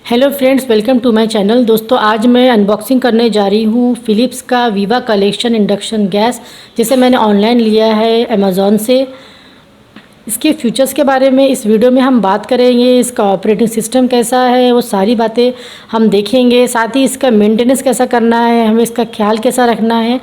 Hello friends, welcome to my channel. दोस्तों, आज मैं अनबॉक्सिंग करने जा रही हूँ फ़िलिप्स का वीवा कलेक्शन इंडक्शन गैस, जिसे मैंने ऑनलाइन लिया है अमेज़ॉन से। इसके फीचर्स के बारे में इस वीडियो में हम बात करेंगे। इसका ऑपरेटिंग सिस्टम कैसा है, वो सारी बातें हम देखेंगे। साथ ही इसका मेंटेनेंस कैसा करना है, हमें इसका ख्याल कैसा रखना है।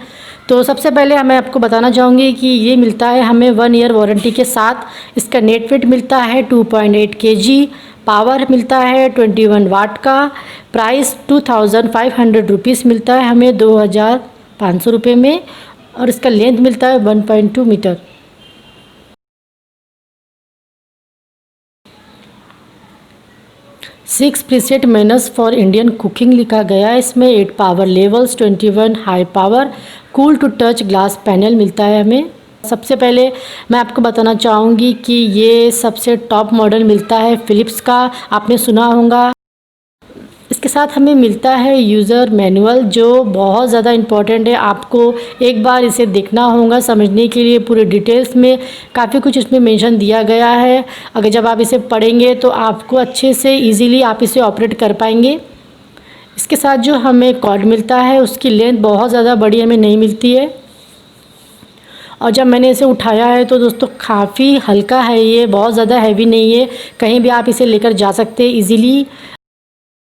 तो सबसे पहले मैं आपको बताना चाहूँगी कि ये मिलता है हमें 1 ईयर वारंटी के साथ। इसका नेट वेट मिलता है 2.8 kg, पावर मिलता है 21 वाट का। प्राइस 2500 रुपीज़ मिलता है हमें 2500 रुपये में। और इसका लेंथ मिलता है 1.2 metre. Six preset menus for Indian cooking लिखा गया है इसमें। 8 power levels, 21 high power, cool to touch glass panel मिलता है हमें। सबसे पहले मैं आपको बताना चाहूँगी कि ये सबसे टॉप मॉडल मिलता है फ़िलिप्स का, आपने सुना होगा। इसके साथ हमें मिलता है यूज़र मैनुअल, जो बहुत ज़्यादा इम्पॉर्टेंट है। आपको एक बार इसे देखना होगा समझने के लिए। पूरे डिटेल्स में काफ़ी कुछ इसमें मेंशन दिया गया है। अगर जब आप इसे पढ़ेंगे तो आपको अच्छे से इजीली आप इसे ऑपरेट कर पाएंगे। इसके साथ जो हमें कॉर्ड मिलता है, उसकी लेंथ बहुत ज़्यादा बड़ी हमें नहीं मिलती है। और जब मैंने इसे उठाया है तो दोस्तों काफ़ी हल्का है, ये बहुत ज़्यादा हैवी नहीं है। कहीं भी आप इसे लेकर जा सकते हैं ईज़िली।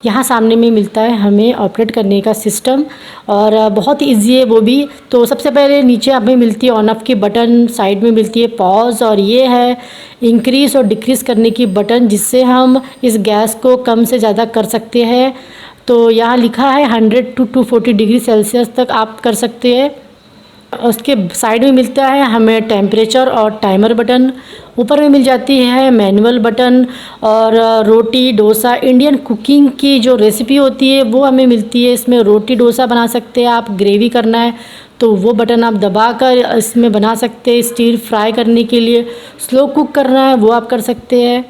यहाँ सामने में मिलता है हमें ऑपरेट करने का सिस्टम, और बहुत इजी है वो भी। तो सबसे पहले नीचे हमें मिलती है ऑन ऑफ की बटन, साइड में मिलती है पॉज, और ये है इंक्रीज़ और डिक्रीज़ करने की बटन, जिससे हम इस गैस को कम से ज़्यादा कर सकते हैं। तो यहाँ लिखा है 100 to 240 डिग्री सेल्सियस तक आप कर सकते हैं। उसके साइड में मिलता है हमें टेम्परेचर और टाइमर बटन। ऊपर में मिल जाती है मैनुअल बटन, और रोटी डोसा इंडियन कुकिंग की जो रेसिपी होती है वो हमें मिलती है इसमें। रोटी डोसा बना सकते हैं आप, ग्रेवी करना है तो वो बटन आप दबाकर इसमें बना सकते हैं। स्टीर फ्राई करने के लिए, स्लो कुक करना है वो आप कर सकते हैं।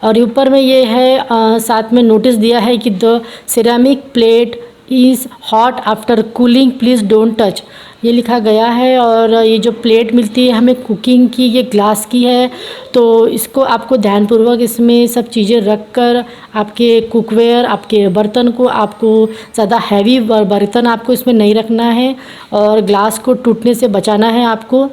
और ऊपर में ये है साथ में नोटिस दिया है कि the ceramic plate is hot after cooling, please don't touch, ये लिखा गया है। और ये जो प्लेट मिलती है हमें कुकिंग की, ये ग्लास की है। तो इसको आपको ध्यानपूर्वक इसमें सब चीज़ें रख कर आपके कुकवेयर, आपके बर्तन को, आपको ज़्यादा हैवी बर्तन आपको इसमें नहीं रखना है, और ग्लास को टूटने से बचाना है आपको।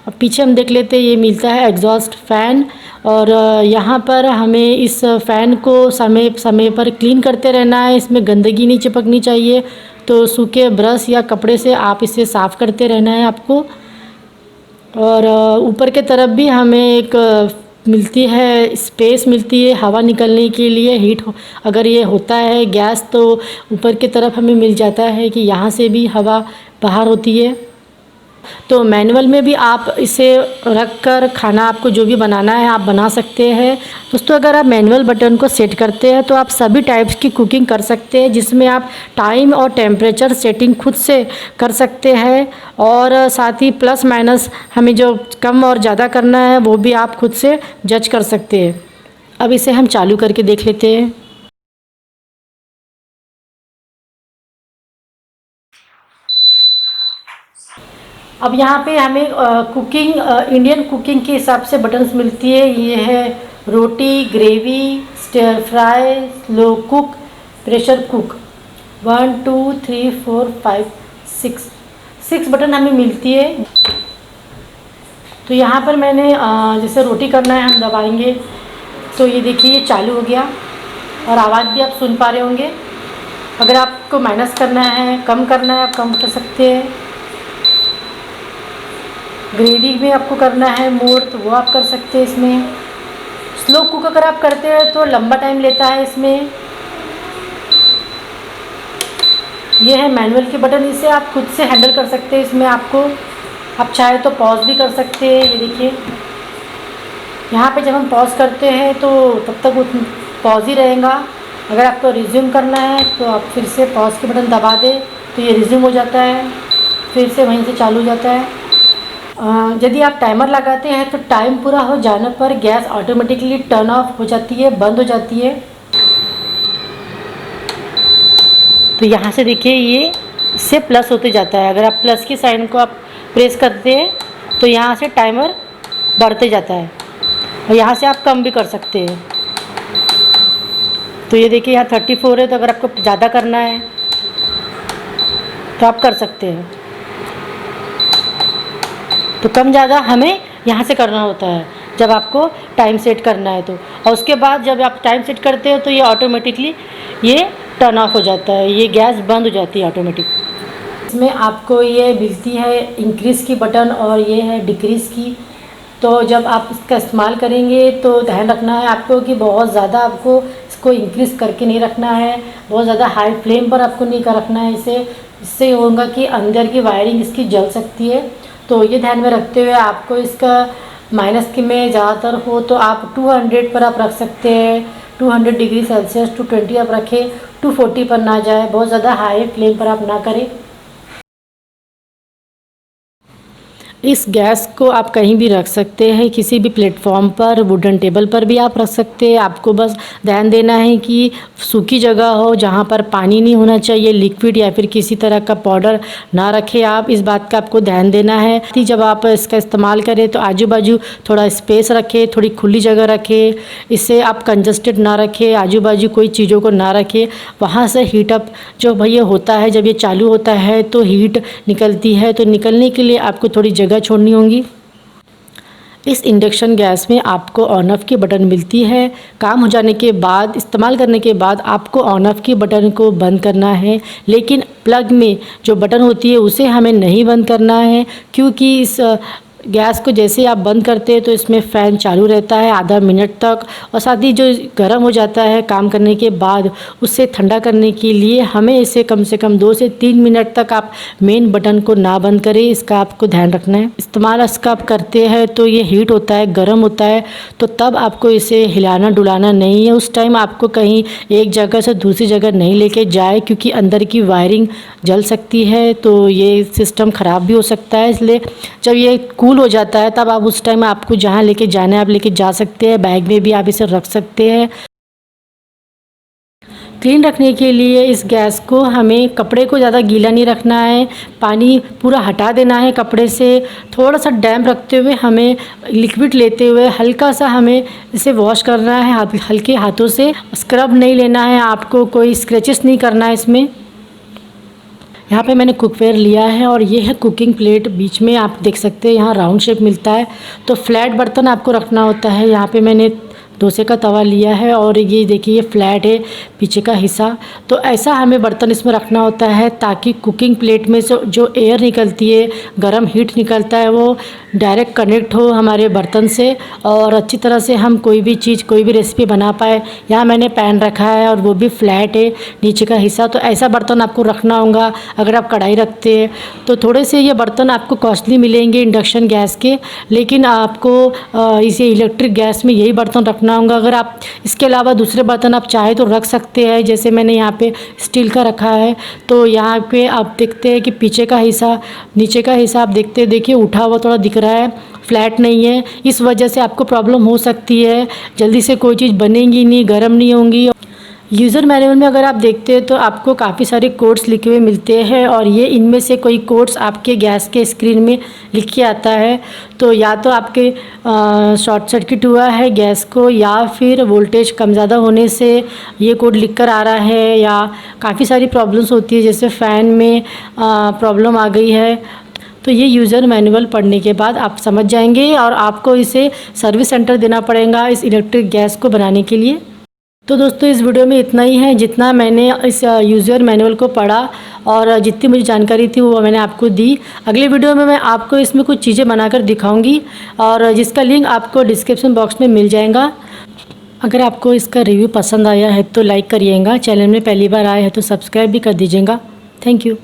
अब पीछे हम देख लेते हैं, ये मिलता है एग्जॉस्ट फ़ैन। और यहाँ पर हमें इस फ़ैन को समय समय पर क्लीन करते रहना है। इसमें गंदगी नहीं चिपकनी चाहिए, तो सूखे ब्रश या कपड़े से आप इसे साफ़ करते रहना है आपको। और ऊपर के तरफ भी हमें एक मिलती है स्पेस मिलती है हवा निकलने के लिए। हीट अगर ये होता है गैस, तो ऊपर की तरफ हमें मिल जाता है कि यहाँ से भी हवा बाहर होती है। तो मैनुअल में भी आप इसे रख कर खाना आपको जो भी बनाना है आप बना सकते हैं। दोस्तों, अगर आप मैनुअल बटन को सेट करते हैं तो आप सभी टाइप्स की कुकिंग कर सकते हैं, जिसमें आप टाइम और टेम्परेचर सेटिंग खुद से कर सकते हैं। और साथ ही प्लस माइनस हमें जो कम और ज़्यादा करना है वो भी आप खुद से जज कर सकते हैं। अब इसे हम चालू करके देख लेते हैं। अब यहाँ पे हमें कुकिंग इंडियन कुकिंग के हिसाब से बटन्स मिलती है। ये है roti, gravy, stir fry, slow cook, pressure cook. 1 2 3 4 5 6 button हमें मिलती है। तो यहाँ पर मैंने जैसे रोटी करना है हम दबाएंगे तो ये देखिए ये चालू हो गया, और आवाज़ भी आप सुन पा रहे होंगे। अगर आपको माइनस करना है, कम करना है, आप कम कर सकते हैं। ग्रेवी में आपको करना है मोड तो वो आप कर सकते हैं इसमें। स्लो कुक अगर आप करते हैं तो लंबा टाइम लेता है इसमें। ये है मैनुअल के बटन, इसे आप खुद से हैंडल कर सकते हैं। इसमें आपको आप चाहे तो पॉज भी कर सकते हैं। ये देखिए यहाँ पे जब हम पॉज करते हैं तो तब तक वो पॉज ही रहेगा। अगर आपको रिज्यूम करना है तो आप फिर से पॉज के बटन दबा दें तो ये रिज्यूम हो जाता है, फिर से वहीं से चालू हो जाता है। यदि आप टाइमर लगाते हैं तो टाइम पूरा हो जाने पर गैस ऑटोमेटिकली टर्न ऑफ हो जाती है, बंद हो जाती है। तो यहाँ से देखिए ये इससे प्लस होते जाता है। अगर आप प्लस की साइन को आप प्रेस करते हैं तो यहाँ से टाइमर बढ़ते जाता है, और यहाँ से आप कम भी कर सकते हैं। तो ये देखिए यहाँ 34 है, तो अगर आपको ज़्यादा करना है तो आप कर सकते हैं। तो कम ज़्यादा हमें यहाँ से करना होता है जब आपको टाइम सेट करना है तो। और उसके बाद जब आप टाइम सेट करते हो तो ये ऑटोमेटिकली ये टर्न ऑफ हो जाता है, ये गैस बंद हो जाती है ऑटोमेटिक। इसमें आपको ये मिलती है इंक्रीज़ की बटन और ये है डिक्रीज़ की। तो जब आप इसका इस्तेमाल करेंगे तो ध्यान रखना है आपको कि बहुत ज़्यादा आपको इसको इंक्रीज़ करके नहीं रखना है, बहुत ज़्यादा हाई फ्लेम पर आपको नहीं कर रखना है। इससे होगा कि अंदर की वायरिंग इसकी जल सकती है। तो ये ध्यान में रखते हुए आपको इसका माइनस की में ज़्यादातर हो तो आप 200 पर आप रख सकते हैं, 200 डिग्री सेल्सियस 220 आप रखें, 240 पर ना जाए, बहुत ज़्यादा हाई फ्लेम पर आप ना करें। इस गैस को आप कहीं भी रख सकते हैं, किसी भी प्लेटफॉर्म पर, वुडन टेबल पर भी आप रख सकते हैं। आपको बस ध्यान देना है कि सूखी जगह हो जहाँ पर पानी नहीं होना चाहिए, लिक्विड या फिर किसी तरह का पाउडर ना रखें आप, इस बात का आपको ध्यान देना है। जब आप इसका इस्तेमाल करें तो आजू बाजू थोड़ा स्पेस रखें, थोड़ी खुली जगह रखें, इससे आप कंजस्टेड ना रखें, आजू बाजू कोई चीज़ों को ना रखें। वहाँ से हीटअप जो भैया होता है, जब ये चालू होता है तो हीट निकलती है, तो निकलने के लिए आपको थोड़ी जगह छोड़नी होगी। इस इंडक्शन गैस में आपको ऑन ऑफ की बटन मिलती है। काम हो जाने के बाद, इस्तेमाल करने के बाद आपको ऑन ऑफ की बटन को बंद करना है, लेकिन प्लग में जो बटन होती है उसे हमें नहीं बंद करना है, क्योंकि इस गैस को जैसे आप बंद करते हैं तो इसमें फ़ैन चालू रहता है आधा मिनट तक, और साथ ही जो गर्म हो जाता है काम करने के बाद, उससे ठंडा करने के लिए हमें इसे कम से कम 2 से 3 मिनट तक आप मेन बटन को ना बंद करें, इसका आपको ध्यान रखना है। इस्तेमाल इसका आप करते हैं तो ये हीट होता है, गर्म होता है, तो तब आपको इसे हिलाना डुलाना नहीं है। उस टाइम आपको कहीं एक जगह से दूसरी जगह नहीं लेके जाए, क्योंकि अंदर की वायरिंग जल सकती है, तो ये सिस्टम ख़राब भी हो सकता है। इसलिए जब ये कूल हो जाता है तब आप उस टाइम आपको जहाँ लेके जाना है आप लेके जा सकते हैं, बैग में भी आप इसे रख सकते हैं। क्लीन रखने के लिए इस गैस को हमें कपड़े को ज़्यादा गीला नहीं रखना है, पानी पूरा हटा देना है कपड़े से। थोड़ा सा डैम्प रखते हुए हमें लिक्विड लेते हुए हल्का सा हमें इसे वॉश करना है, हल्के हाथों से। स्क्रब नहीं लेना है आपको, कोई स्क्रैचेस नहीं करना है इसमें। यहाँ पे मैंने कुकवेयर लिया है और ये है कुकिंग प्लेट। बीच में आप देख सकते हैं यहाँ राउंड शेप मिलता है, तो फ्लैट बर्तन आपको रखना होता है। यहाँ पे मैंने डोसे का तवा लिया है और ये देखिए ये फ्लैट है पीछे का हिस्सा। तो ऐसा हमें बर्तन इसमें रखना होता है ताकि कुकिंग प्लेट में से जो एयर निकलती है, गर्म हीट निकलता है, वो डायरेक्ट कनेक्ट हो हमारे बर्तन से और अच्छी तरह से हम कोई भी चीज़, कोई भी रेसिपी बना पाए। यहाँ मैंने पैन रखा है और वो भी फ्लैट है नीचे का हिस्सा। तो ऐसा बर्तन आपको रखना होगा। अगर आप कढ़ाई रखते हैं तो थोड़े से ये बर्तन आपको कॉस्टली मिलेंगे इंडक्शन गैस के, लेकिन आपको इसे इलेक्ट्रिक गैस में यही बर्तन रखना होगा। अगर आप इसके अलावा दूसरे बर्तन आप चाहे तो रख सकते हैं, जैसे मैंने यहाँ पे स्टील का रखा है। तो यहाँ पे आप देखते हैं कि पीछे का हिस्सा, नीचे का हिस्सा आप देखते हैं, देखिए उठा हुआ थोड़ा दिख रहा है, फ्लैट नहीं है। इस वजह से आपको प्रॉब्लम हो सकती है, जल्दी से कोई चीज़ बनेगी नहीं, गर्म नहीं होंगी। यूज़र मैनुअल में अगर आप देखते हैं तो आपको काफ़ी सारे कोड्स लिखे हुए मिलते हैं और ये इनमें से कोई कोड्स आपके गैस के स्क्रीन में लिख के आता है। तो या तो आपके शॉर्ट सर्किट हुआ है गैस को, या फिर वोल्टेज कम ज़्यादा होने से ये कोड लिख कर आ रहा है, या काफ़ी सारी प्रॉब्लम्स होती है, जैसे फ़ैन में प्रॉब्लम आ गई है। तो ये यूज़र मैनुअल पढ़ने के बाद आप समझ जाएंगे और आपको इसे सर्विस सेंटर देना पड़ेगा इस इलेक्ट्रिक गैस को बनाने के लिए। तो दोस्तों इस वीडियो में इतना ही है, जितना मैंने इस यूज़र मैनुअल को पढ़ा और जितनी मुझे जानकारी थी वो मैंने आपको दी। अगले वीडियो में मैं आपको इसमें कुछ चीज़ें बनाकर दिखाऊंगी और जिसका लिंक आपको डिस्क्रिप्शन बॉक्स में मिल जाएगा। अगर आपको इसका रिव्यू पसंद आया है तो लाइक करिएगा, चैनल में पहली बार आए हैं तो सब्सक्राइब भी कर दीजिएगा। Thank you.